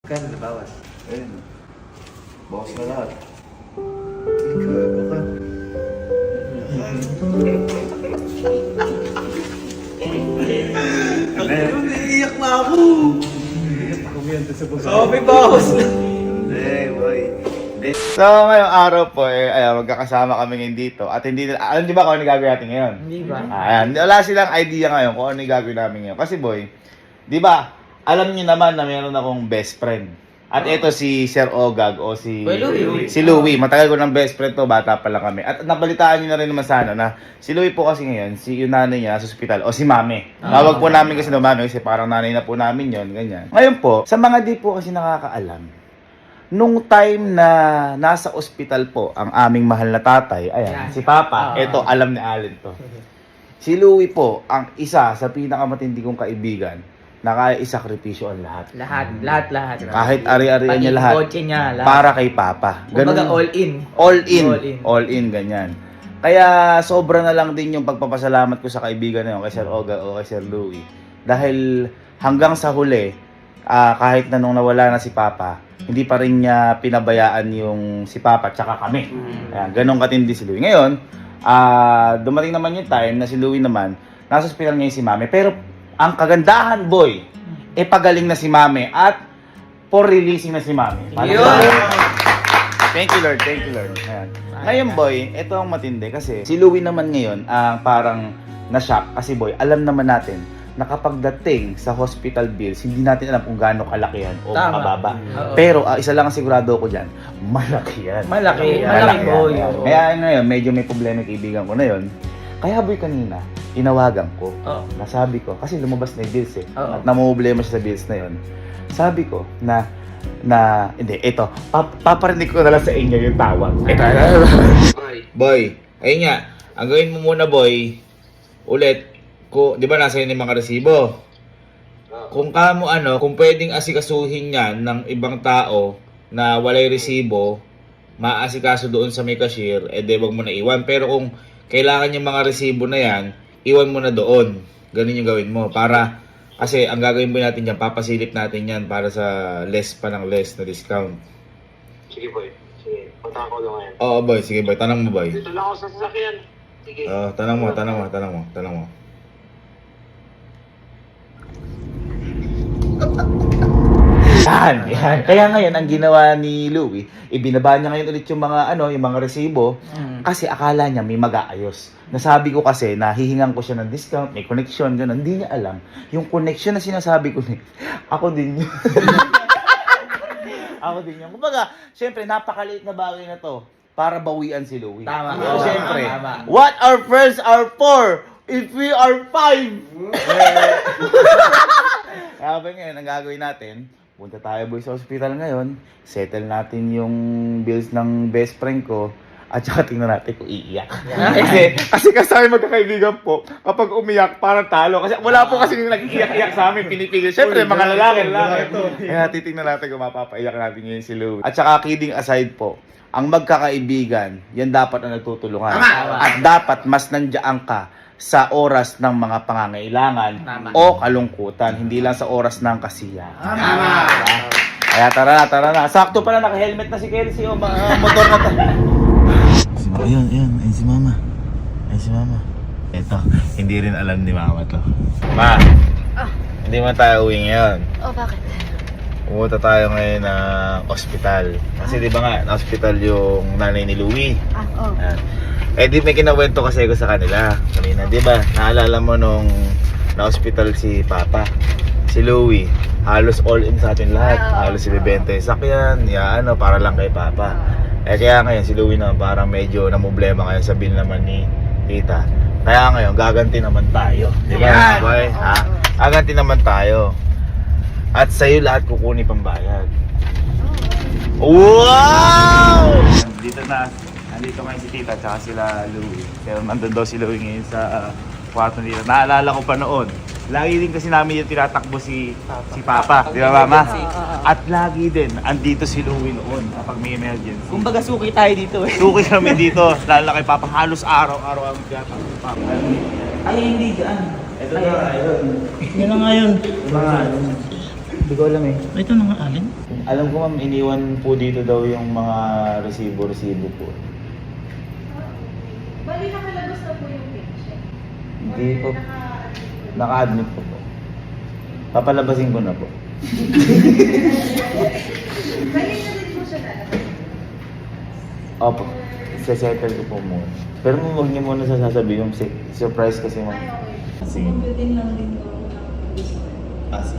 Kano na bawas? Ayun. Bawas na lahat. Gago ka. Naiiyak na ako. Naiiyak ako yan sa baba. Sabi bawas na. Hindi, boy. So, ngayong araw po, magkakasama kami ngayon dito. At hindi nila, alam di ba kung ano gagawin natin ngayon? Hindi ba? Ayan, wala silang idea ngayon kung ano yung gagawin namin ngayon. Kasi boy, di ba, alam niyo naman na meron akong best friend. At ito si Sir Ogag o si Louie. si Louie. Matagal ko ng best friend to, bata pa lang kami. At nabalitaan niyo na rin naman sana na si Louie po kasi ngayon, si yung nanay niya nasa ospital o si Mami. Tawag po namin kasi na Mami kasi parang nanay na po namin yon, ganyan. Ngayon po, sa mga di po kasi nakakaalam, nung time na nasa ospital po ang aming mahal na tatay, ayan, si Papa, ito alam ni Allen to. Si Louie po, ang isa sa pinakamatindi kong kaibigan na kaya isakripisyo ang lahat. Lahat. Kahit ari-arian niya lahat. Kotse niya, lahat. Para kay Papa. Kumbaga all in. All in, ganyan. Kaya sobra na lang din yung pagpapasalamat ko sa kaibigan na yun, kay Sir Oga o kay Sir Louie. Dahil hanggang sa huli, kahit na nung nawala na si Papa, hindi pa rin niya pinabayaan yung si Papa tsaka kami. Ayan, ganun katindi si Louie. Ngayon, dumating naman yung time na si Louie naman, nasa hospital ngayon si Mami. Pero ang kagandahan, boy, pagaling na si Mami at for releasing na si Mami. Thank you, Lord. Ayan. Ngayon, boy, ito ang matindi kasi si Louie naman ngayon parang na-shock kasi, boy, alam naman natin na kapag dating sa hospital bills, hindi natin alam kung gaano kalaki yan o kababa. Pero isa lang ang sigurado ko dyan, malaki yan. Malaki, boy. Kaya ngayon, medyo may problema yung kaibigan ko na yun. Kaya, boy, kanina, tinawagan ko. Nasabi ko, kasi lumabas na yung bills eh. At namumblema siya sa bills na yun. Sabi ko hindi, ito, paparinig ko na lang sa inyo yung tawag. Boy, ayun nga, ang gawin mo muna, boy, ulit, di ba nasa yun yung mga resibo? Kung kung pwedeng asikasuhin yan ng ibang tao na walay resibo, maasikaso doon sa may cashier, wag mo na iwan. Pero kung kailangan yung mga resibo na yan, iwan mo na doon. Ganun yung gawin mo. Kasi ang gagawin mo natin dyan, papasilip natin yan para sa less na discount. Sige boy, sige. Punta ko lang ngayon. Oo boy, sige boy. Tanong mo boy. Dito lang ako sa sasakyan. Sige. Tanong mo. Yan. Kaya ngayon, ang ginawa ni Louie, ibinaba niya ngayon ulit yung mga resibo, kasi akala niya may mag-aayos. Nasabi ko kasi na hihingan ko siya ng discount, may connection, gano'n. Hindi niya alam. Yung connection na sinasabi ko, ako din yun. Ako din yun. Kumbaga, syempre, napakaliit na bagay na to para bawian si Louie. Tama. Syempre, Tama. what our friends are for if we are 5? Kaya ba ngayon, ang gagawin natin, punta tayo boy sa hospital ngayon, settle natin yung bills ng best friend ko, at saka tingnan natin kung iiyak. kasi kasama magkakaibigan po, kapag umiyak, parang talo. Kasi wala po kasi yung nag-iiyak-iyak sa amin, pinipigil. Siyempre, mga lalaki. Kaya titingnan natin kung mapapaiyak natin ngayon si Louie. At saka kidding aside po, ang magkakaibigan, yan dapat ang nagtutulungan. At dapat mas nandiyan ka sa oras ng mga pangangailangan o kalungkutan, hindi lang sa oras ng kasiyahan. Kaya tara na. Sakto pala, naka-helmet na si Kelsey o motor na Ayun, si Mama. Ito, hindi rin alam ni Mama to. Ma, hindi mo tayo uwi ngayon. Bakit? Pumunta tayo ngayon ng ospital. Kasi di ba nga, na-hospital yung nanay ni Louie. Di may kinawento kasi ko sa kanila kanina, di ba? Naalala mo nung na-hospital si Papa, si Louie, halos all in sa atin lahat. Halos ibibenta yung sakyan, para lang kay Papa. Kaya ngayon si Louie naman parang medyo namumblema ngayon sa bill naman ni Tita. Kaya ngayon, gaganti naman tayo. Di ba, boy? Gaganti naman tayo. At sa'yo lahat kukunin pambayad. Wow! Nandito ngayon si Tita at sila Louie. Pero nandun daw si Louie ngayon sa kwarto nila. Naalala ko pa noon. Lagi din kasi namin yung tinatakbo si Papa. Di ba, Mama? At lagi din, andito si Louie noon kapag may emergency. Kumbaga suki tayo dito eh. Suki kami dito. Lalo kay Papa. Halos araw-araw ang tinatakbo si Papa. Ay, hindi dyan. Ito na, ayun. Yan na nga yun. Mga Hindi ko alam eh. Ito na nga, Alin. Alam ko ma'am, iniwan po dito daw yung mga resibo-resibo po. Bali, nakalabas na po yung patient. Hindi po. Naka-admit po po. Papalabasin ko na po. Bali na din po siya lalabas. Opo. Sesettle ko po muna. Pero huwag niyo muna sasabihin yung surprise kasi ma'am. Ay, okay. Sige. Din lang din po ng gusto.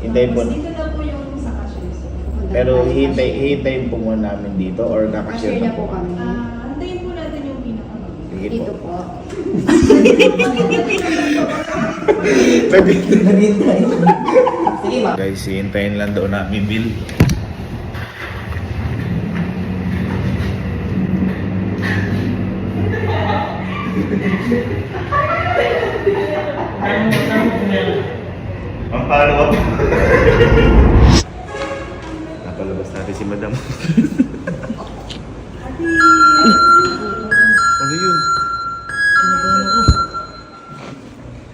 Hintayin po. Dito na po yung sa cashiers. Pero hihintayin po muna namin dito or Cashier na po kami. Antayin po natin yung pinakamaganda. Sige Dito po. po. Naghintay. Sige, ma. Guys, hihintayin lang daw namin bill. Ang paano ba? Napalabas natin si madam. Ano yun?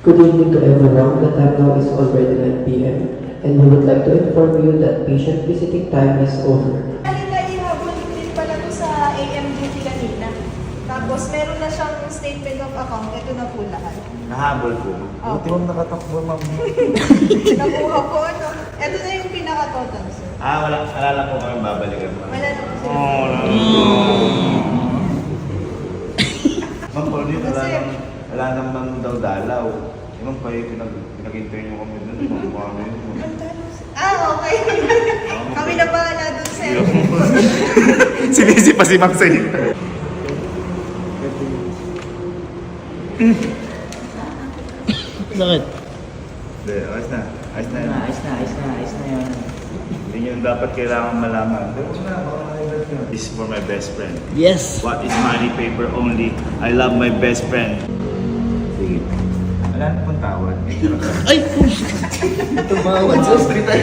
Good evening to everyone. The time now is already 9 p.m. and we would like to inform you that patient visiting time is over. Kanina ihabol din pala to sa AMDT kanina. Tapos meron na siyang statement of account. Ito na po lahat. Nahabol po. Buti mong nakatakbo, ma'am. Nakuha po ano. Ito na yung pinaka-total, sir. Alala po kami babalikan mo. Wala na po sir. Ma'am, Paul, yun, Kasi- wala naman daw dalaw. Yung pa yung pinag-intay nyo kami dun. Okay. Kami na bahala dun, sir. Sinisi pa si Ma'am sa inyo. Bakit? Hindi, ayos na. Ayos na yun. Ayos na yun. Hindi nyo dapat kailangan malaman. This is for my best friend. Yes. What is money paper only? I love my best friend. Sige. Wala na pong tawad. Ay! Tumawad sa hospital.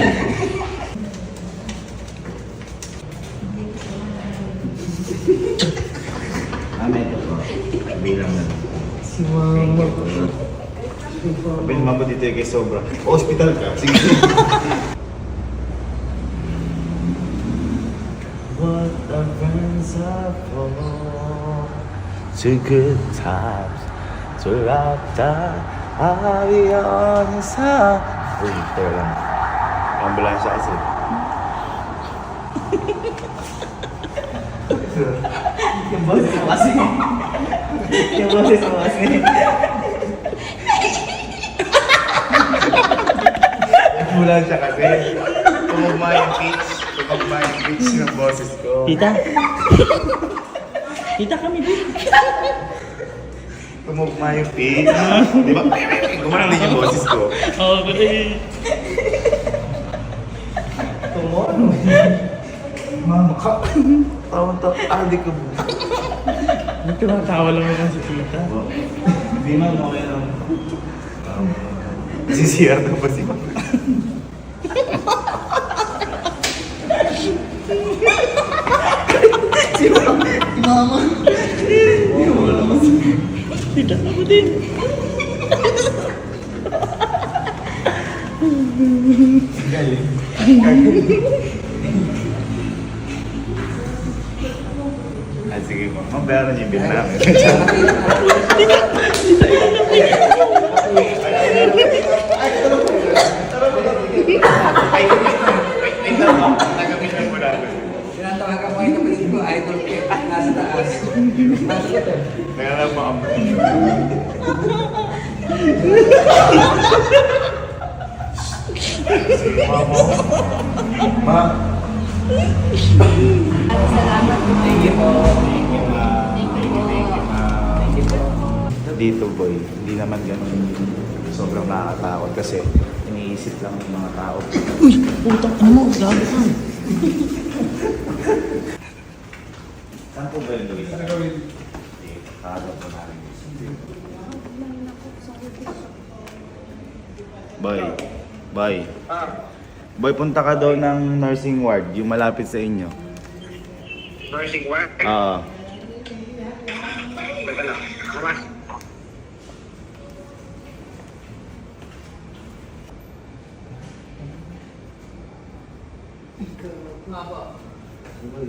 Ito po. Bilang na. Si mama. Sabi naman ko dito kay Sobra. Hospital ka? Sige. What a friends are for. To good times. To laughter. Avion sa. Uy, teka lang. Ambulansya kasi. Yung boses mo kasi. Yung boses mo kasi. Ambulansya kasi. Tumugma yung pitch. Tumugma yung pitch ng boses ko. Tita? Tita kami din. Tumugma yung pitch. Di ba? Gumanang din yung boses ko. Okay. Tumono. Mama ka. Tawang-tawa. Di ka. Tumatawa lang naman si tita. Hindi ma'am, okay lang. CCR na ba si ma'am? Mama. Tita ako din. Sige ma'am. Ma'am, bayaran niyo yung bill namin. Wait lang ma'am. Nagamitan mo namin. Tinatawagan ko yung kapatid ko, idol ko, nasa taas. Kaya lang ma'am. Sige ma'am. Ma'am. Salamat po. Thank you ma'am. Thank you ma'am. Dito boy, hindi naman ganun sobrang nakakatakot kasi iniisip lang ng mga tao. Uy! Putang ano mo? Grabe ka. Saan po ba yung gawin? Saan gawin? Kakagaw po namin. Boy, boy. Boy, punta ka daw ng nursing ward, yung malapit sa inyo. Nursing ward? Oo. Teka lang. Kamas. Ikaw. Nga po. Boy.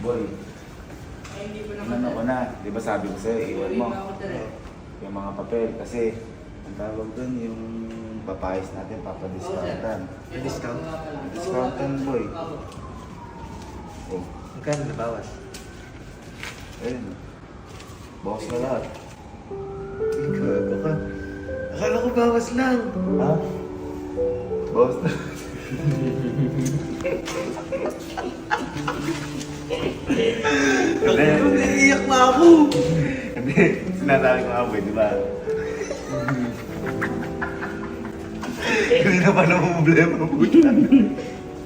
Boy. Ay, hindi po Ano ko na, di ba sabi ko sa'yo, iwan mo Hindi pa ako tira. yung mga papel kasi ang tawag doon yung papayos natin, papadiscountan. May discount? Discountan, boy. Oh, Magkano na bawas? ayun. Bawas na lahat. Gago ka. Akala ko bawas lang. Ha? Bawas na. Naiiyak na ako. Hindi, sinasabi ko nga, boy, di ba? Hindi na pa na problema, puta.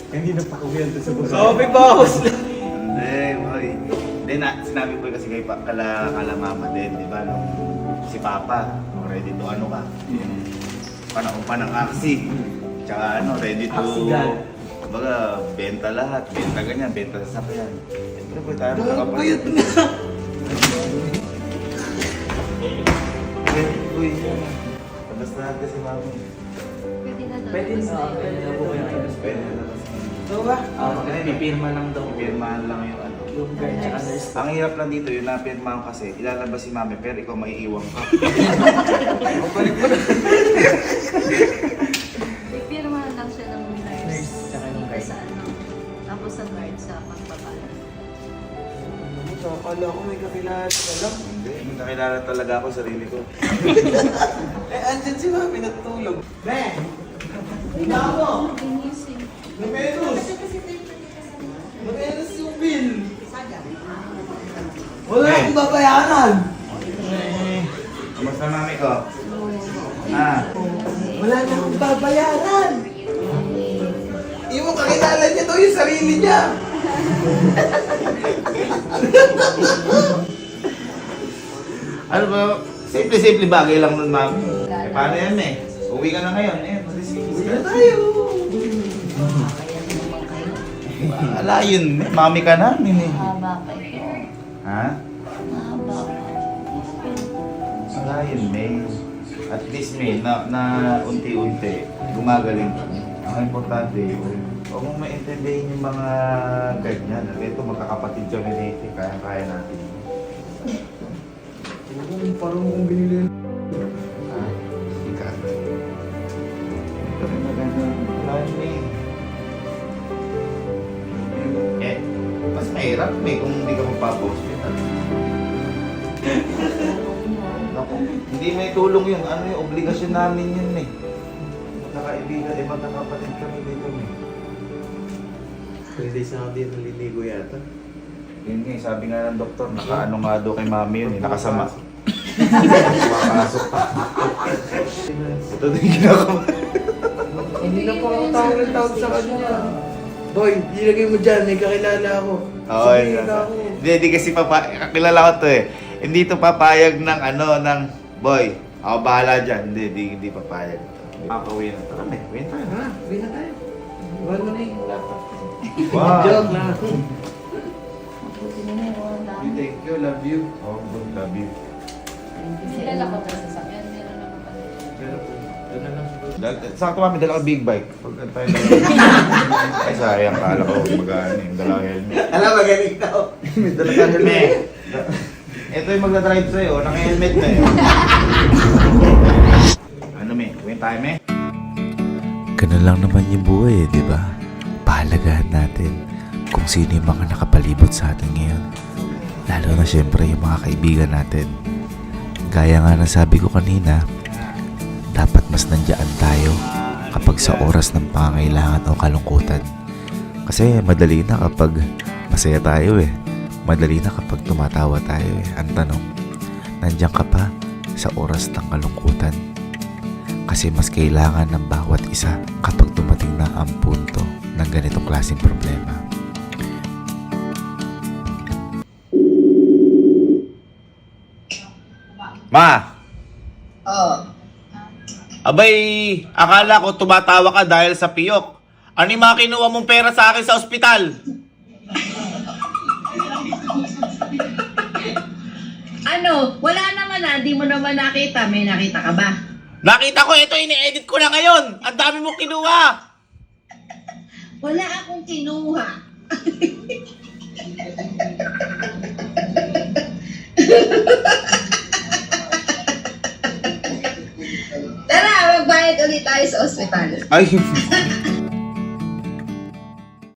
Hindi na pakuwento sa buhay. Sabi bawas lang. Hindi, boy. Hindi na, sinabi ko kasi kay kala mama din, di ba? Nung si Papa, ready to ano ka? Yung panahon pa ng aksi. Tsaka ano, ready to... Aksigan. Kumbaga, benta lahat. Benta ganyan, benta sa sakyan. Ito po tayo Puyat makakapag... na. Uy, labas na natin si mama. Pwede na daw. Pwede na. Pwede na po kayo. Pwede na labas. Ito ba? Pipirma lang daw. Pirmahan lang yung ano. Yung guard tsaka nurse. Ang hirap lang dito, yung napirmahan kasi, ilalabas si mami, pero ikaw maiiwan ka. Pipirmahan lang siya ng nurse. Nurse, tsaka yung Dito guard. sa ano. Tapos sa guard sa pagpapala. Akala ko may kakilala ka lang. Hindi, may nakilala talaga ako sarili ko. Andyan si mami natutulog. Be! Ina mo! Ginising. Menos! Menos yung bill! Wala akong babayaran! Kamusta mami ko? Ah, Wala na akong babayaran! Yung mo kakilala niya daw yung sarili niya! ano ba? Simple-simple bagay lang nun, mami. Eh, paano yan eh? Uwi ka na ngayon. Eh, Uwi na tayo! Kaya naman kayo. Wala yun. Eh, mami ka namin eh. Mahaba pa yun. Ha? Mahaba pa. Wala yun, May. At least, May, na unti-unti, gumagaling ka. Ang importante, huwag mong maintindihin yung mga ganyan. Ito, magkakapatid kami ni Ate. Kaya-kaya natin. Parang kung binili. Ha? Ikat. Ito rin maganda. Wala yun, May. Eh, mas mahirap, May, kung hindi ka magpapa-hospital. Ako, hindi may tulong yun. Ano yung obligasyon namin yun eh. Magkakaibigan, magkakapatid kami dito eh. 3 days na ako din naliligo yata. Yun nga, sabi nga ng doktor, nakaano nga daw kay mami yun eh, nakasama. Makakasok pa. Ito din ginagawa. Hindi na po ako tawag sa kanya. Boy, ilagay mo dyan, may kakilala ako. Oo, Sabihin yun. na ako. Hindi kasi kakilala ko to eh. Hindi to papayag ng ano, ng boy. Ako bahala dyan. Hindi papayag. Makakauwi na. Tara, may. Uwi na tayo. Ha? Uwi na tayo. Iwan mo na yung laptop. Wow. Joke lang. Mabuti na yun. Wala. Thank you, love you. Oh, good. Love you. Kilala ko sa sasakyan. Meron naman pala. Pero po, doon na lang. Sakto kami, dala ka big bike. Pag tayo ay, sayang. Kala ko mag-ano yung dala ka helmet. Alam, magaling na ako. May dala ka helmet. Ito yung magdadrive sa'yo. Naka-helmet na eh. Ano, me? Uwin tayo, me? Ganun lang naman yung buhay di ba? Pahalagahan natin kung sino yung mga nakapalibot sa atin ngayon. Lalo na syempre yung mga kaibigan natin. Gaya nga ng sabi ko kanina, dapat mas nandiyan tayo kapag sa oras ng pangangailangan o kalungkutan. Kasi madali na kapag masaya tayo eh. Madali na kapag tumatawa tayo eh. Ang tanong, nandiyan ka pa sa oras ng kalungkutan? Kasi mas kailangan ng bawat isa kapag dumating na ang punto ng ganitong klaseng problema. Ma! Abay, akala ko tumatawa ka dahil sa piyok. Ano yung mga kinuha mong pera sa akin sa ospital? Ano? Wala naman di mo naman nakita. May nakita ka ba? Nakita ko, ito ini-edit ko na ngayon. Ang dami mo kinuha. Wala akong kinuha. Tara, magbayad ulit tayo sa ospital. Ay,